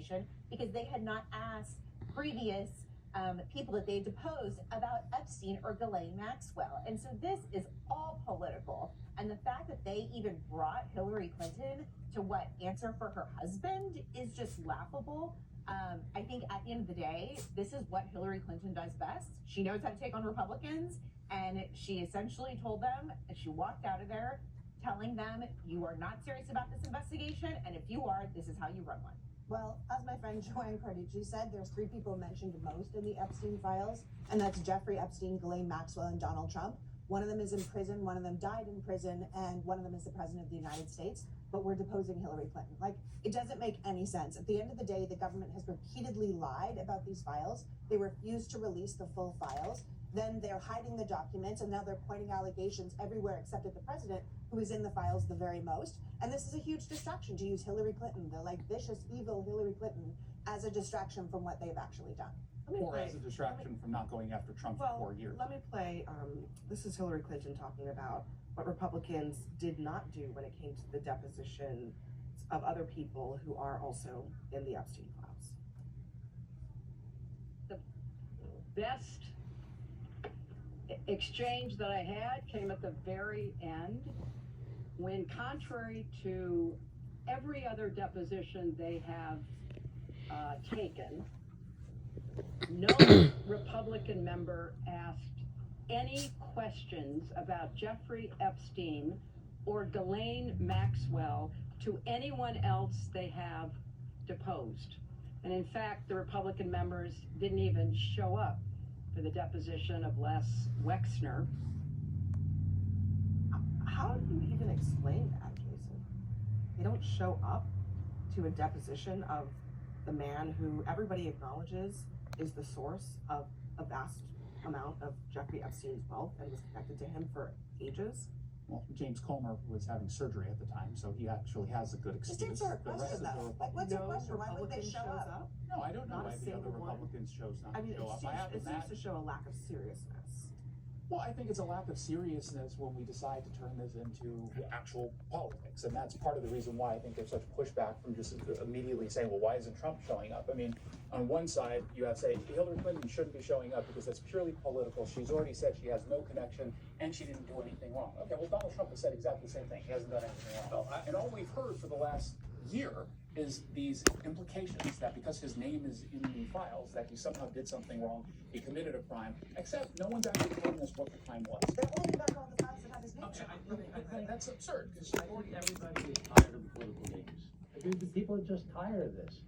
investigation because they had not asked previous people that they deposed about Epstein or Ghislaine Maxwell. And so this is all political. And the fact that they even brought Hillary Clinton to answer for her husband is just laughable. I think at the end of the day, this is what Hillary Clinton does best. She knows how to take on Republicans, and she essentially told them, and she walked out of there telling them, you are not serious about this investigation, and if you are, this is how you run one. Well, as my friend Joanne Carducci said, there's 3 people mentioned most in the Epstein files, and that's Jeffrey Epstein, Ghislaine Maxwell, and Donald Trump. One of them is in prison, one of them died in prison, and one of them is the president of the United States, but we're deposing Hillary Clinton. Like, it doesn't make any sense. At the end of the day, the government has repeatedly lied about these files. They refused to release the full files. Then they're hiding the documents, and now they're pointing allegations everywhere except at the president, who is in the files the very most. And this is a huge distraction to use Hillary Clinton, the vicious, evil Hillary Clinton, as a distraction from what they've actually done. Or as a distraction from not going after Trump for 4 years. Let me play, this is Hillary Clinton talking about what Republicans did not do when it came to the deposition of other people who are also in the Epstein files. The best exchange that I had came at the very end, when, contrary to every other deposition they have taken, no Republican member asked any questions about Jeffrey Epstein or Ghislaine Maxwell to anyone else they have deposed. And in fact, the Republican members didn't even show up for the deposition of Les Wexner. How do you even explain that, Jason? They don't show up to a deposition of the man who everybody acknowledges is the source of a vast amount of Jeffrey Epstein's wealth and was connected to him for ages. Well, James Comer was having surgery at the time, so he actually has a good excuse. Just answer our question, though. What's your question? Why would they show up? No, I don't know Not why a the other single one. Republicans chose not I mean, to show up. it seems to show a lack of seriousness. Well, I think it's a lack of seriousness when we decide to turn this into actual politics, and that's part of the reason why I think there's such pushback from just immediately saying, well, why isn't Trump showing up? I mean, on one side, you have to say Hillary Clinton shouldn't be showing up because that's purely political. She's already said she has no connection, and she didn't do anything wrong. Okay, well, Donald Trump has said exactly the same thing. He hasn't done anything wrong. And all we've heard for the last year is these implications that because his name is in the files, that he somehow did something wrong, he committed a crime, except no one's actually telling us what the crime was. They're holding back all the files that have his name. Okay, that's absurd. I think everybody is tired of political games. I think the people are just tired of this.